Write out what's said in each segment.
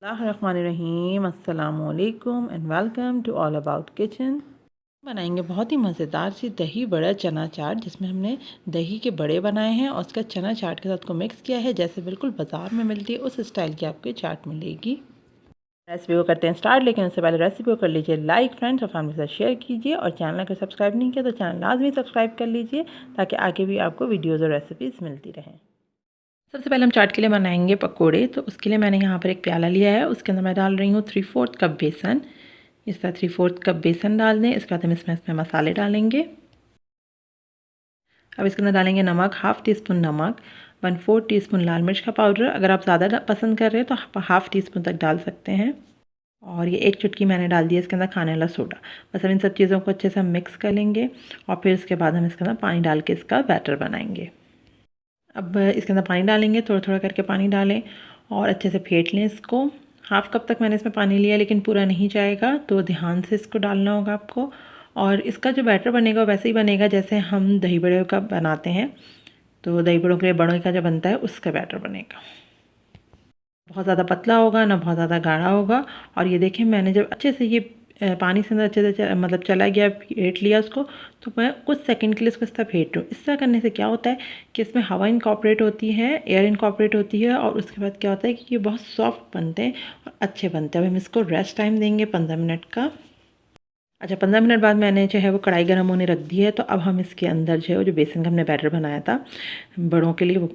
Bismillahirrahmanirrahim, अस्सलामुअलैकुम and welcome to all about kitchen. बनाएंगे बहुत ही मज़ेदार सी दही बड़ा चना चाट, जिसमें हमने दही के बड़े बनाए हैं और उसका चना चाट के साथ को मिक्स किया है। जैसे बिल्कुल बाज़ार में मिलती है उस स्टाइल की आपको चाट मिलेगी। रेसिपी को करते हैं स्टार्ट, लेकिन उससे पहले रेसिपी को कर लीजिए लाइक, फ्रेंड्स और फैमिली के साथ शेयर कीजिए और चैनल को सब्सक्राइब नहीं किया तो चैनल लाजमी सब्सक्राइब कर लीजिए ताकि आगे भी आपको वीडियोज़ और रेसिपीज़ मिलती रहें। सबसे पहले हम चाट के लिए बनाएंगे पकोड़े। तो उसके लिए मैंने यहाँ पर एक प्याला लिया है, उसके अंदर मैं डाल रही हूँ 3/4 कप बेसन। इस तरह 3/4 कप बेसन डाल दें। इसके बाद हम इसमें मसाले डालेंगे। अब इसके अंदर डालेंगे नमक, हाफ़ टी स्पून नमक, 1/4 टीस्पून लाल मिर्च का पाउडर। अगर आप ज़्यादा पसंद कर रहे हैं तो हाफ़ टी स्पून तक डाल सकते हैं। और ये 1 चुटकी मैंने डाल दिया इसके अंदर खाने वाला सोडा। बस अब इन सब चीज़ों को अच्छे से हम मिक्स कर लेंगे और फिर उसके बाद हम इसके अंदर पानी डाल के इसका बैटर बनाएंगे। अब इसके अंदर पानी डालेंगे, थोड़ा थोड़ा करके पानी डालें और अच्छे से फेंट लें इसको। हाफ़ कप तक मैंने इसमें पानी लिया, लेकिन पूरा नहीं जाएगा, तो ध्यान से इसको डालना होगा आपको। और इसका जो बैटर बनेगा वैसे ही बनेगा जैसे हम दही बड़े का बनाते हैं। तो दही बड़ों के लिए बड़ों का जो बनता है उसका बैटर बनेगा। बहुत ज़्यादा पतला होगा ना बहुत ज़्यादा गाढ़ा होगा। और ये देखें, मैंने जब अच्छे से ये पानी से अंदर अच्छे से मतलब चला गया, फेंट लिया उसको, तो मैं कुछ सेकंड के लिए इसको इस तरह फेंट रही हूँ। इस तरह करने से क्या होता है कि इसमें हवा इनकॉर्पोरेट होती है, एयर इनकॉर्पोरेट होती है और उसके बाद क्या होता है कि ये बहुत सॉफ्ट बनते हैं और अच्छे बनते हैं। अब हम इसको रेस्ट टाइम देंगे 15 मिनट का। अच्छा, 15 मिनट बाद मैंने जो है वो कढ़ाई गर्म होने रख दी है। तो अब हम इसके अंदर जो है वो जो बेसन का हमने बैटर बनाया था बड़ों के लिए, वो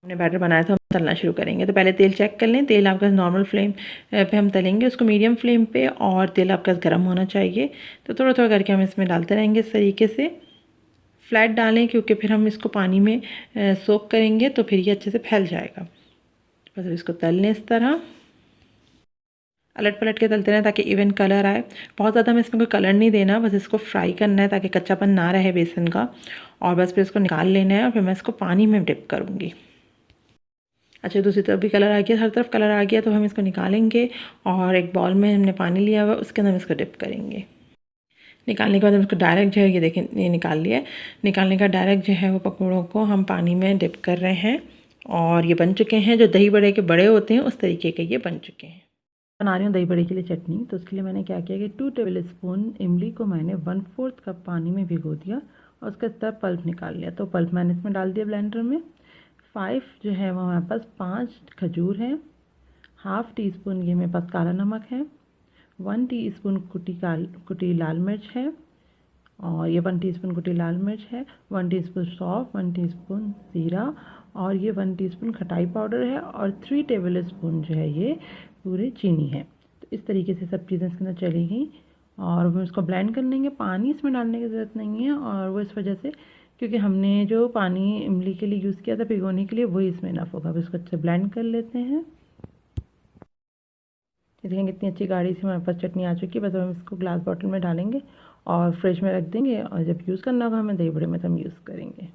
हमने बैटर बनाया था, हम तलना शुरू करेंगे। तो पहले तेल चेक कर लें। तेल आपका नॉर्मल फ्लेम पे हम तलेंगे उसको, मीडियम फ्लेम पे, और तेल आपका गर्म होना चाहिए। तो थोड़ा थोड़ा करके हम इसमें डालते रहेंगे इस तरीके से। फ्लैट डालें क्योंकि फिर हम इसको पानी में सोक करेंगे तो फिर ये अच्छे से फैल जाएगा। बस इसको तल लें इस तरह, अलट पलट के तलते रहें ताकि इवन कलर आए। बहुत ज़्यादा हमें इसमें कोई कलर नहीं देना, बस इसको फ्राई करना है ताकि कच्चापन ना रहे बेसन का। और बस फिर इसको निकाल लेना है और फिर मैं इसको पानी में डिप करूँगी। अच्छा, दूसरी तरफ भी कलर आ गया, हर तरफ कलर आ गया, तो हम इसको निकालेंगे और एक बॉल में हमने पानी लिया हुआ उसके अंदर हम इसको डिप करेंगे। निकालने के बाद हम इसको डायरेक्ट जो है, ये देखें ये निकाल लिया है। निकालने का डायरेक्ट जो है वो पकौड़ों को हम पानी में डिप कर रहे हैं और ये बन चुके हैं। जो दही बड़े के बड़े होते हैं उस तरीके के ये बन चुके हैं। बना रही हूँ दही बड़े के लिए चटनी। तो उसके लिए मैंने क्या किया कि 2 टेबल स्पून इमली को मैंने 1/4 कप पानी में भिगो दिया और उसका इस तरह पल्प निकाल लिया। तो पल्प मैंने इसमें डाल दिया ब्लेंडर में। 5 जो है वो हमारे पास 5 खजूर हैं। हाफ़ टी स्पून ये मेरे पास काला नमक है। 1 टीस्पून कुटी लाल मिर्च है और ये 1 टीस्पून कुटी लाल मिर्च है। 1 टीस्पून सौंफ, 1 टीस्पून ज़ीरा और ये 1 टीस्पून खटाई पाउडर है और 3 टेबल स्पून जो है ये पूरे चीनी है। तो इस तरीके से सब चीज़ें इसके अंदर चलेगी और हम इसको ब्लेंड कर लेंगे। पानी इसमें डालने की ज़रूरत नहीं है, और वो इस वजह से क्योंकि हमने जो पानी इमली के लिए यूज़ किया था भिगोने के लिए, वही इसमें इनफ होगा। अब इसको अच्छे ब्लेंड कर लेते हैं। देखेंगे कितनी अच्छी गाढ़ी सी हमारे पास चटनी आ चुकी है। बस हम इसको ग्लास बॉटल में डालेंगे और फ्रिज में रख देंगे, और जब यूज़ करना होगा हमें दही बड़े में तो हम यूज़ करेंगे।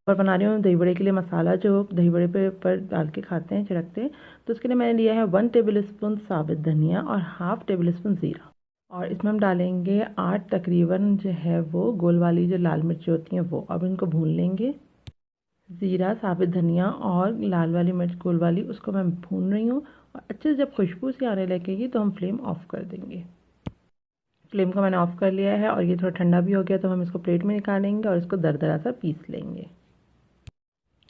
और बना रही हूँ दही बड़े के लिए मसाला जो दही बड़े पे पर डाल के खाते हैं, छिड़कते हैं। तो उसके लिए मैंने लिया है 1 टेबल स्पून साबित धनिया और हाफ़ टेबल स्पून ज़ीरा। और इसमें हम डालेंगे 8 तकरीबन जो है वो गोल वाली जो लाल मिर्च होती हैं वो। अब इनको भून लेंगे। ज़ीरा, साबित धनिया और लाल वाली मिर्च गोल वाली, उसको मैं भून रही हूँ। और अच्छे से जब खुशबू सी आने लगेगी तो हम फ्लेम ऑफ़ कर देंगे। फ्लेम को मैंने ऑफ़ कर लिया है और ये थोड़ा ठंडा भी हो गया, तो हम इसको प्लेट में निकालेंगे और इसको दरदरा सा पीस लेंगे।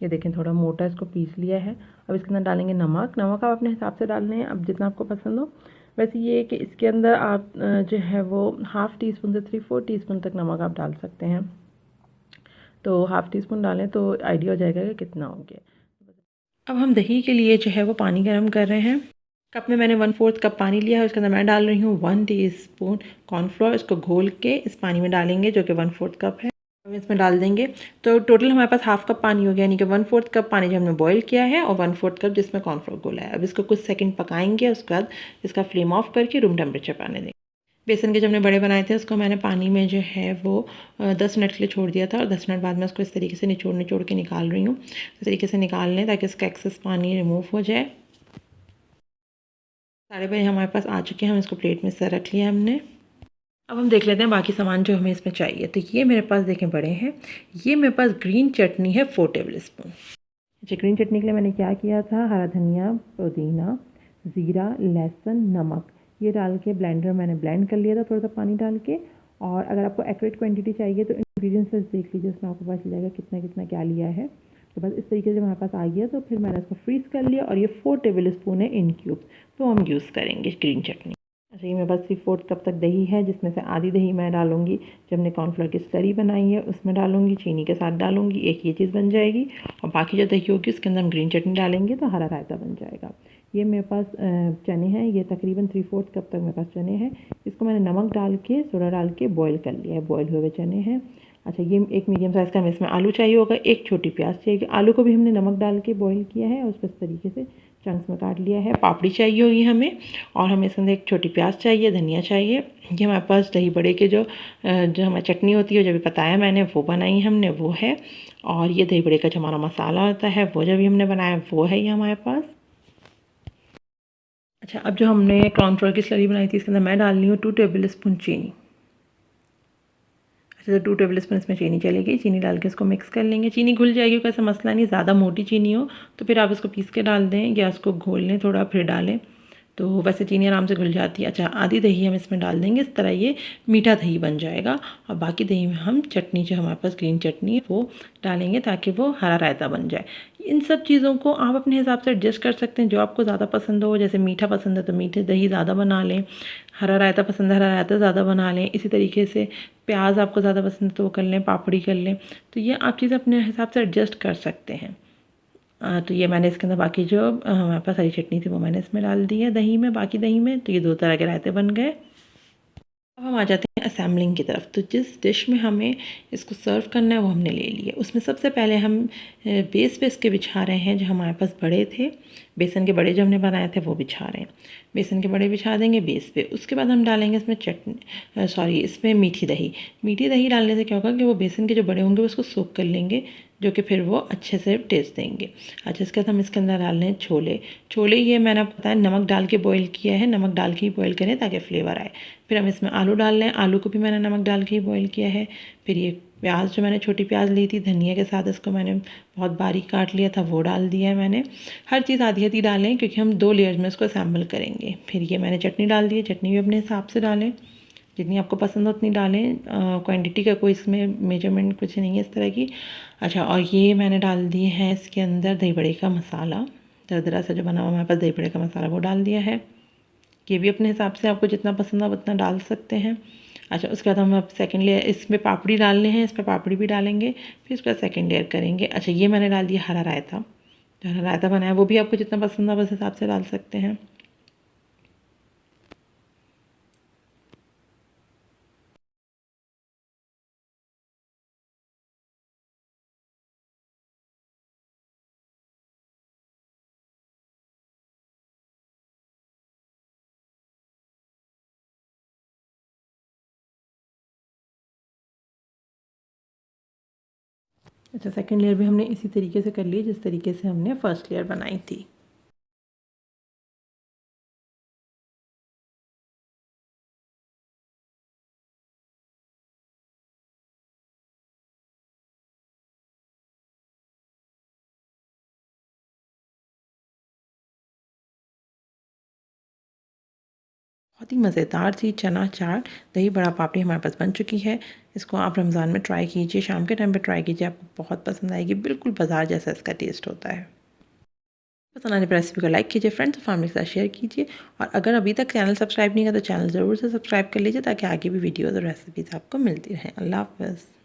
ये देखें थोड़ा मोटा इसको पीस लिया है। अब इसके अंदर डालेंगे नमक। नमक आप अपने हिसाब से डाल लें, अब जितना आपको पसंद हो। वैसे ये है कि इसके अंदर आप जो है वो हाफ़ टी स्पून से 3/4 टीस्पून तक नमक आप डाल सकते हैं। तो हाफ़ टी स्पून डालें तो आइडिया हो जाएगा कि कितना हो गया। अब हम दही के लिए जो है वो पानी गर्म कर रहे हैं। कप में मैंने 1/4 कप पानी लिया है, उसके अंदर मैं डाल रही हूँ 1 टीस्पून कॉर्नफ्लोर। इसको घोल के इस पानी में डालेंगे जो कि 1/4 कप है। हम इसमें डाल देंगे। तो टोटल हमारे पास हाफ़ कप पानी हो गया, यानी कि 1/4 कप पानी जो हमने बॉईल किया है और 1/4 कप जिसमें कॉर्नफ्लोर घोला है। अब इसको कुछ सेकंड पकाएंगे, उसके बाद इसका फ्लेम ऑफ करके रूम टेम्परेचर पर आने देंगे। बेसन के जो हमने बड़े बनाए थे उसको मैंने पानी में जो है वो 10 मिनट के लिए छोड़ दिया था और 10 मिनट बाद मैं उसको इस तरीके से निचोड़ निचोड़ के निकाल रही हूँ। इस तरीके से निकाल लें ताकि इसका एक्सेस पानी रिमूव हो जाए। सारे बड़े हमारे पास आ चुके हैं, हम इसको प्लेट में से रख लिया हमने। अब हम देख लेते हैं बाकी सामान जो हमें इसमें चाहिए। तो ये मेरे पास देखें बड़े हैं। ये मेरे पास ग्रीन चटनी है 4 टेबल स्पून। अच्छा, ग्रीन चटनी के लिए मैंने क्या किया था, हरा धनिया, पुदीना, ज़ीरा, लहसुन, नमक ये डाल के ब्लेंडर मैंने ब्लेंड कर लिया था थोड़ा सा पानी डाल के। और अगर आपको एक्यूरेट क्वांटिटी चाहिए तो इंग्रेडिएंट्स देख लीजिए, उसमें आपको पता चल जाएगा कितना कितना क्या लिया है। तो बस इस तरीके से हमारे पास आ गया, तो फिर मैंने इसको फ्रीज़ कर लिया और ये 4 टेबल स्पून है इन क्यूब, तो हम यूज़ करेंगे ग्रीन चटनी। अच्छा, ये मेरे पास 3/4 कप तक दही है, जिसमें से आधी दही मैं डालूंगी जब हमने कॉर्नफ्लोर की स्लरी बनाई है उसमें डालूंगी, चीनी के साथ डालूंगी, एक ये चीज़ बन जाएगी। और बाकी जो दही होगी उसके अंदर हम ग्रीन चटनी डालेंगे तो हरा रायता बन जाएगा। ये मेरे पास चने हैं, ये तकरीबन 3/4 कप तक मेरे पास चने हैं। इसको मैंने नमक डाल के, सोडा डाल के बॉयल कर लिया है, बॉयल हुए हुए चने हैं। अच्छा, ये एक मीडियम साइज़ का हमें इसमें आलू चाहिए होगा, एक छोटी प्याज चाहिए। आलू को भी हमने नमक डाल के बॉयल किया है और उसको इस तरीके से चंक्स में काट लिया है। पापड़ी चाहिए होगी हमें, और हमें इसके अंदर एक छोटी प्याज चाहिए, धनिया चाहिए। ये हमारे पास दही बड़े के जो हमारी चटनी होती है, जो भी बताया मैंने, वो बनाई हमने, वो है। और ये दही बड़े का जो हमारा मसाला होता है वो जो भी हमने बनाया वो है ये हमारे पास। अच्छा, अब जो हमने कॉर्नफ्लोर की स्लरी बनाई थी इसके अंदर मैं डाल रही हूँ 2 टेबल स्पून चीनी। अच्छा, तो 2 टेबल स्पून इसमें चीनी चलेगी। चीनी डाल के इसको मिक्स कर लेंगे। चीनी घुल जाएगी, कोई ऐसा मसला नहीं, ज़्यादा मोटी चीनी हो तो फिर आप इसको पीस के डाल दें या उसको घोल लें थोड़ा फिर डालें, तो वैसे चीनी आराम से घुल जाती है। अच्छा, आधी दही हम इसमें डाल देंगे, इस तरह ये मीठा दही बन जाएगा। और बाकी दही में हम चटनी, जो हमारे पास ग्रीन चटनी है, वो डालेंगे ताकि वो हरा रायता बन जाए। इन सब चीज़ों को आप अपने हिसाब से एडजस्ट कर सकते हैं, जो आपको ज़्यादा पसंद हो। जैसे मीठा पसंद है तो मीठे दही ज़्यादा बना लें, हरा रायता पसंद है हरा रायता ज़्यादा बना लें। इसी तरीके से प्याज आपको ज़्यादा पसंद है तो वो कर लें, पापड़ी कर लें। तो ये आप चीज़ें अपने हिसाब से एडजस्ट कर सकते हैं। तो ये मैंने इसके अंदर बाकी जो हमारे पास हरी चटनी थी वो मैंने इसमें डाल दी है दही में, बाकी दही में। तो ये 2 तरह के रायते बन गए। अब हम आ जाते हैं असेंबलिंग की तरफ। तो जिस डिश में हमें इसको सर्व करना है वो हमने ले लिया। उसमें सबसे पहले हम बेस पे इसके बिछा रहे हैं, जो हमारे पास बड़े थे, बेसन के बड़े जो हमने बनाए थे वो बिछा रहे हैं। बेसन के बड़े बिछा देंगे बेस पे। उसके बाद हम डालेंगे इसमें इसमें मीठी दही। मीठी दही डालने से क्या होगा कि वो बेसन के जो बड़े होंगे वो उसको सोख कर लेंगे, जो कि फिर वो अच्छे से टेस्ट देंगे। अच्छा, इसके बाद हम इसके अंदर डाल रहे हैं छोले। छोले ये मैंने आपको बताया नमक डाल के बॉईल किया है, नमक डाल के ही बॉईल करें ताकि फ्लेवर आए। फिर हम इसमें आलू डाल रहे हैं, आलू को भी मैंने नमक डाल के ही बॉईल किया है। फिर ये प्याज जो मैंने छोटी प्याज ली थी धनिया के साथ, इसको मैंने बहुत बारीक काट लिया था, वो डाल दिया है मैंने। हर चीज़ आधी आधी डालें क्योंकि हम 2 लेयर्स में इसको असेंबल करेंगे। फिर ये मैंने चटनी डाल दी है, चटनी भी अपने हिसाब से डालें, जितनी आपको पसंद हो उतनी डालें। क्वांटिटी का कोई इसमें मेजरमेंट कुछ नहीं है इस तरह की। अच्छा, और ये मैंने डाल दिए हैं इसके अंदर दही बड़े का मसाला, दरदरा सा जो बना हुआ हमारे पास दही बड़े का मसाला, वो डाल दिया है। ये भी अपने हिसाब से आपको जितना पसंद है उतना डाल सकते हैं। अच्छा, उसके बाद हम अब सेकंड लेयर इसमें पापड़ी डालने हैं, इस पर पापड़ी भी डालेंगे, फिर उसके बाद सेकंड लेयर करेंगे। अच्छा, ये मैंने डाल दिया हरा रायता। जो हरा रायता बनाया वो भी आपको जितना पसंद है उस हिसाब से डाल सकते हैं। अच्छा, सेकंड लेयर भी हमने इसी तरीके से कर ली जिस तरीके से हमने फर्स्ट लेयर बनाई थी। बहुत ही मज़ेदार सी चना चाट दही बड़ा पापड़ी हमारे पास बन चुकी है। इसको आप रमज़ान में ट्राई कीजिए, शाम के टाइम पे ट्राई कीजिए, आपको बहुत पसंद आएगी। बिल्कुल बाज़ार जैसा इसका टेस्ट होता है। पसंद आने पर रेसिपी को लाइक कीजिए, फ्रेंड्स और फैमिली के साथ शेयर कीजिए। और अगर अभी तक चैनल सब्सक्राइब नहीं किया तो चैनल ज़रूर से सब्सक्राइब कर लीजिए ताकि आगे भी वीडियोज़ और रेसिपीज़ आपको मिलती रहें। अल्लाह हाफ़िज़।